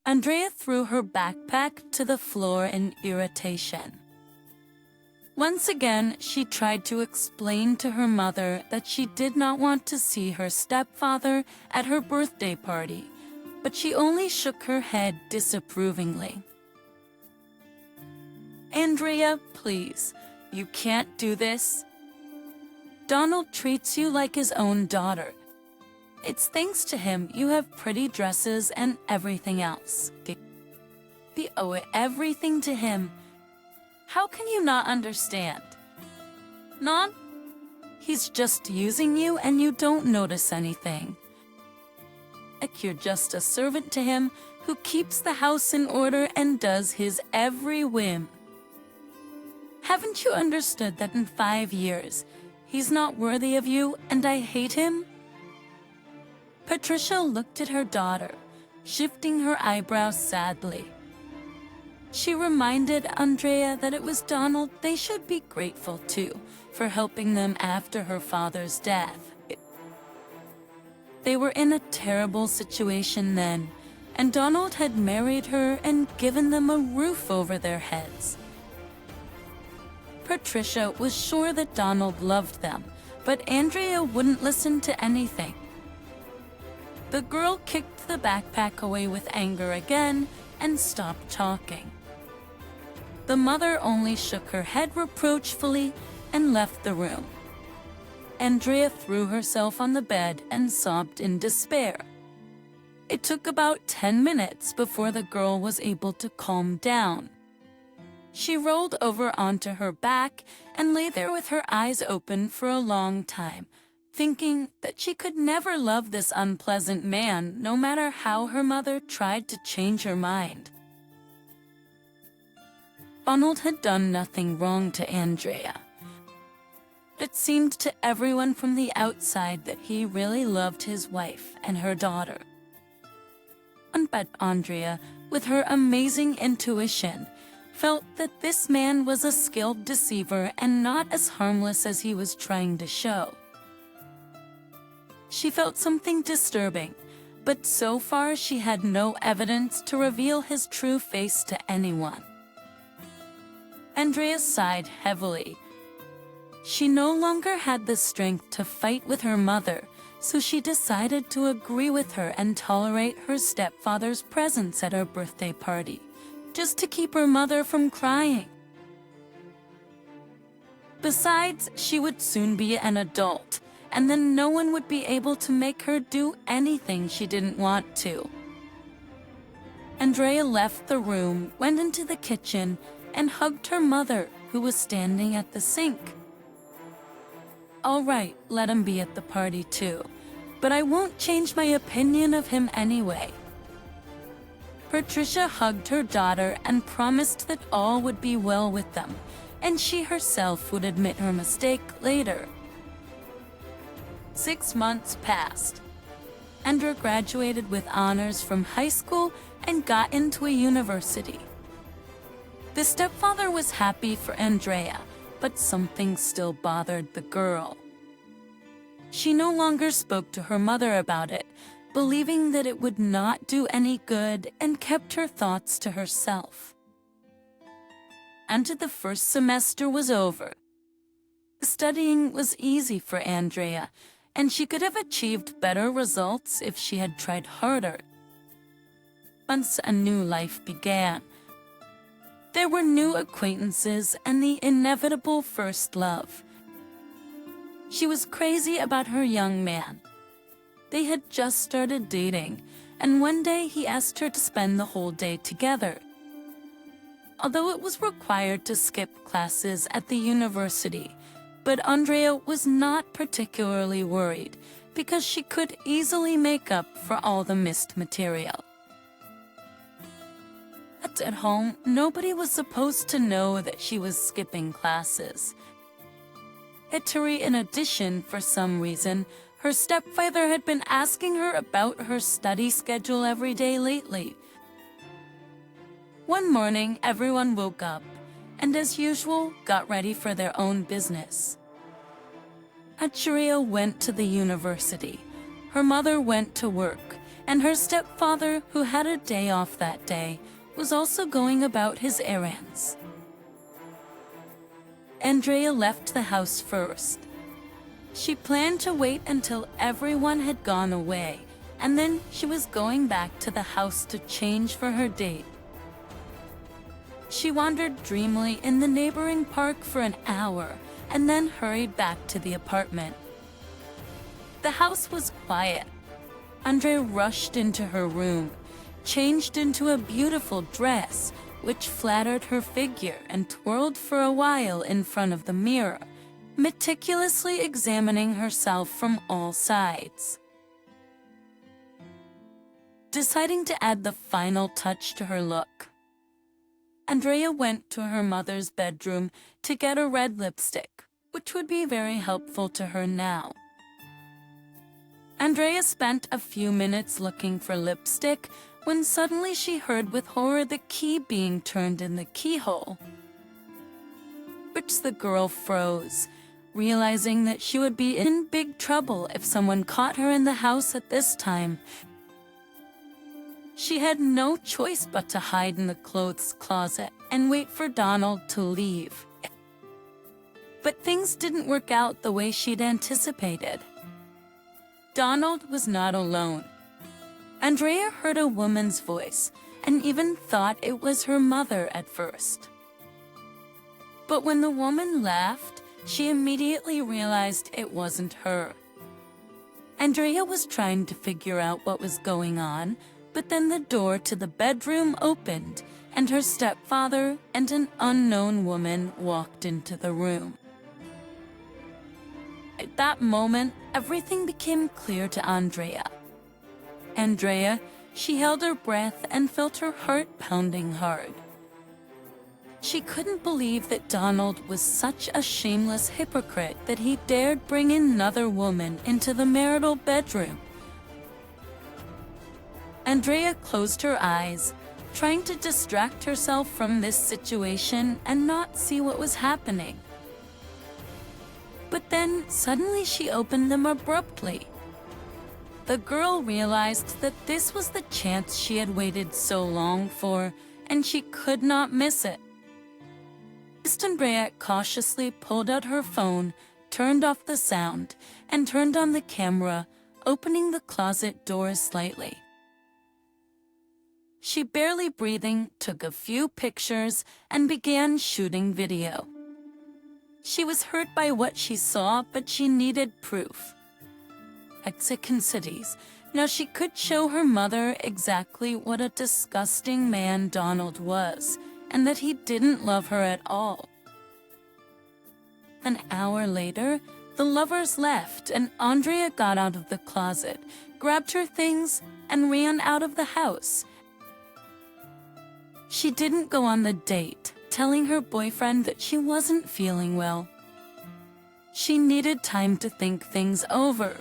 Andrea threw her backpack to the floor in irritation. Once again, she tried to explain to her mother that she did not want to see her stepfather at her birthday party, but she only shook her head disapprovingly. "Andrea, please, you can't do this. Donald treats you like his own daughter. It's thanks to him you have pretty dresses and everything else. We owe everything to him. How can you not understand? Not? He's just using you and you don't notice anything. Like you're just a servant to him who keeps the house in order and does his every whim. Haven't you understood that in 5 years, he's not worthy of you and I hate him?" Patricia looked at her daughter, shifting her eyebrows sadly. She reminded Andrea that it was Donald they should be grateful to for helping them after her father's death. They were in a terrible situation then, and Donald had married her and given them a roof over their heads. Patricia was sure that Donald loved them, but Andrea wouldn't listen to anything. The girl kicked the backpack away with anger again and stopped talking. The mother only shook her head reproachfully and left the room. Andrea threw herself on the bed and sobbed in despair. It took about 10 minutes before the girl was able to calm down. She rolled over onto her back and lay there with her eyes open for a long time, thinking that she could never love this unpleasant man no matter how her mother tried to change her mind. Donald had done nothing wrong to Andrea. It seemed to everyone from the outside that he really loved his wife and her daughter. But Andrea, with her amazing intuition, felt that this man was a skilled deceiver and not as harmless as he was trying to show. She felt something disturbing, but so far she had no evidence to reveal his true face to anyone. Andrea sighed heavily. She no longer had the strength to fight with her mother, so she decided to agree with her and tolerate her stepfather's presence at her birthday party, just to keep her mother from crying. Besides, she would soon be an adult, and then no one would be able to make her do anything she didn't want to. Andrea left the room, went into the kitchen, and hugged her mother, who was standing at the sink. "All right, let him be at the party too, but I won't change my opinion of him anyway." Patricia hugged her daughter and promised that all would be well with them, and she herself would admit her mistake later. 6 months passed. Andrea graduated with honors from high school and got into a university. The stepfather was happy for Andrea, but something still bothered the girl. She no longer spoke to her mother about it, believing that it would not do any good, and kept her thoughts to herself. Until the first semester was over. Studying was easy for Andrea, and she could have achieved better results if she had tried harder. Once a new life began. There were new acquaintances and the inevitable first love. She was crazy about her young man. They had just started dating, and one day he asked her to spend the whole day together. Although it was required to skip classes at the university, but Andrea was not particularly worried because she could easily make up for all the missed material. At home, nobody was supposed to know that she was skipping classes. In addition, for some reason, her stepfather had been asking her about her study schedule every day lately. One morning, everyone woke up, and as usual, got ready for their own business. Andrea went to the university. Her mother went to work, and her stepfather, who had a day off that day, was also going about his errands. Andrea left the house first. She planned to wait until everyone had gone away, and then she was going back to the house to change for her date. She wandered dreamily in the neighboring park for an hour and then hurried back to the apartment. The house was quiet. Andrea rushed into her room, changed into a beautiful dress, which flattered her figure, and twirled for a while in front of the mirror, meticulously examining herself from all sides. Deciding to add the final touch to her look, Andrea went to her mother's bedroom to get a red lipstick, which would be very helpful to her now. Andrea spent a few minutes looking for lipstick when suddenly she heard with horror the key being turned in the keyhole, which the girl froze, realizing that she would be in big trouble if someone caught her in the house at this time. She had no choice but to hide in the clothes closet and wait for Donald to leave. But things didn't work out the way she'd anticipated. Donald was not alone. Andrea heard a woman's voice and even thought it was her mother at first. But when the woman laughed, she immediately realized it wasn't her. Andrea was trying to figure out what was going on, but then the door to the bedroom opened, and her stepfather and an unknown woman walked into the room. At that moment, everything became clear to Andrea. She held her breath and felt her heart pounding hard. She couldn't believe that Donald was such a shameless hypocrite that he dared bring another woman into the marital bedroom. Andrea closed her eyes, trying to distract herself from this situation and not see what was happening. But then, suddenly she opened them abruptly. The girl realized that this was the chance she had waited so long for, and she could not miss it. Andrea cautiously pulled out her phone, turned off the sound, and turned on the camera, opening the closet door slightly. She, barely breathing, took a few pictures and began shooting video. She was hurt by what she saw, but she needed proof. Mexican cities. Now she could show her mother exactly what a disgusting man Donald was, and that he didn't love her at all. An hour later, the lovers left, and Andrea got out of the closet, grabbed her things, and ran out of the house. She didn't go on the date, telling her boyfriend that she wasn't feeling well. She needed time to think things over.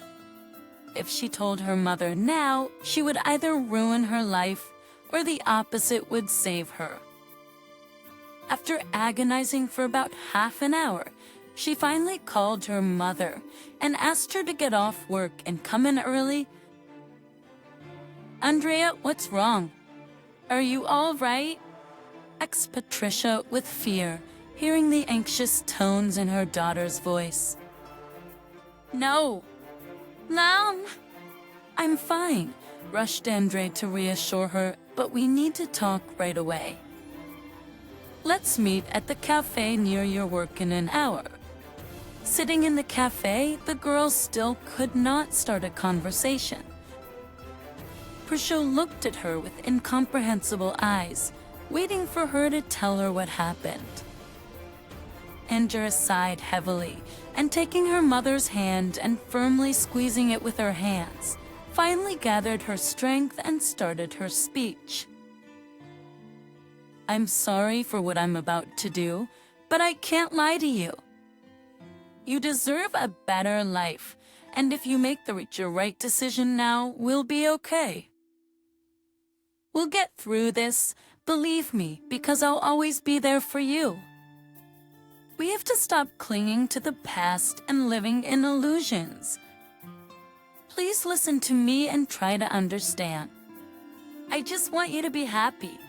If she told her mother now, she would either ruin her life or the opposite would save her. After agonizing for about half an hour, she finally called her mother and asked her to get off work and come in early. "Andrea, what's wrong? Are you all right?" asked Patricia with fear, hearing the anxious tones in her daughter's voice. "No. Mom, I'm fine," rushed Andrea to reassure her, "but we need to talk right away. Let's meet at the cafe near your work in an hour." Sitting in the cafe, the girls still could not start a conversation. Patricia looked at her with incomprehensible eyes, waiting for her to tell her what happened. Andrea sighed heavily, and taking her mother's hand and firmly squeezing it with her hands, finally gathered her strength and started her speech. "I'm sorry for what I'm about to do, but I can't lie to you. You deserve a better life, and if you make the right decision now, we'll be okay. We'll get through this, believe me, because I'll always be there for you. We have to stop clinging to the past and living in illusions. Please listen to me and try to understand. I just want you to be happy."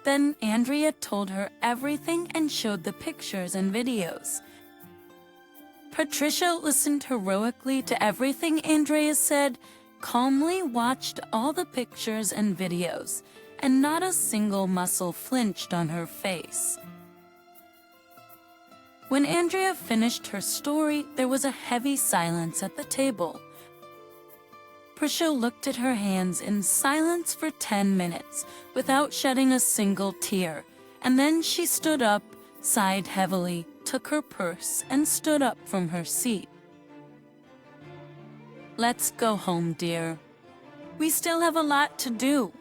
Then Andrea told her everything and showed the pictures and videos. Patricia listened heroically to everything Andrea said, calmly watched all the pictures and videos, and not a single muscle flinched on her face. When Andrea finished her story, there was a heavy silence at the table. Patricia looked at her hands in silence for 10 minutes without shedding a single tear, and then she stood up, sighed heavily, took her purse, and stood up from her seat. "Let's go home, dear. We still have a lot to do.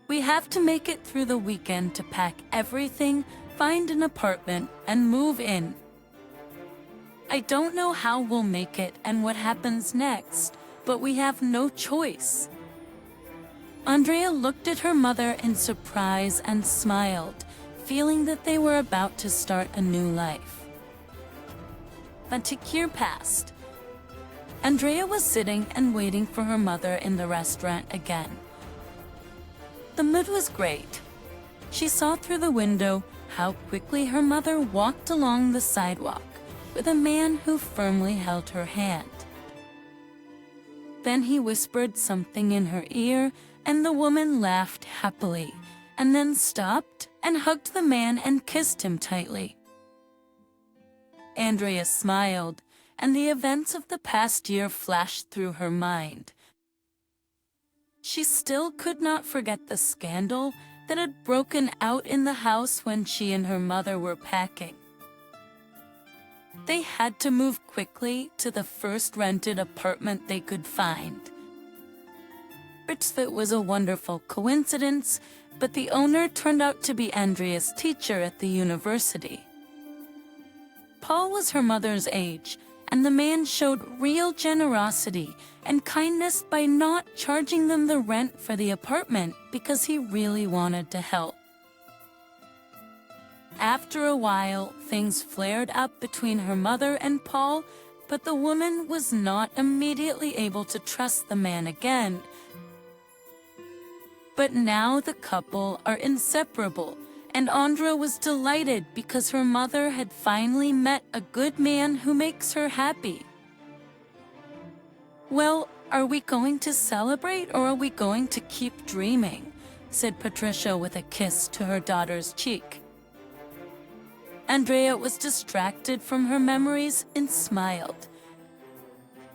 We have to make it through the weekend to pack everything, find an apartment, and move in. I don't know how we'll make it and what happens next, but we have no choice." Andrea looked at her mother in surprise and smiled, feeling that they were about to start a new life. A year passed. Andrea was sitting and waiting for her mother in the restaurant again. The mood was great. She saw through the window how quickly her mother walked along the sidewalk with a man who firmly held her hand. Then he whispered something in her ear, and the woman laughed happily, and then stopped and hugged the man and kissed him tightly. Andrea smiled, and the events of the past year flashed through her mind. She still could not forget the scandal that had broken out in the house when she and her mother were packing. They had to move quickly to the first rented apartment they could find. It was a wonderful coincidence, but the owner turned out to be Andrea's teacher at the university. Paul was her mother's age, and the man showed real generosity and kindness by not charging them the rent for the apartment because he really wanted to help. After a while, things flared up between her mother and Paul, but the woman was not immediately able to trust the man again. But now the couple are inseparable, and Andrea was delighted because her mother had finally met a good man who makes her happy. "Well, are we going to celebrate or are we going to keep dreaming?" said Patricia with a kiss to her daughter's cheek. Andrea was distracted from her memories and smiled.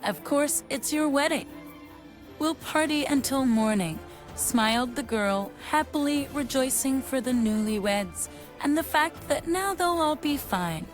"Of course, it's your wedding. We'll party until morning," smiled the girl, happily rejoicing for the newlyweds and the fact that now they'll all be fine.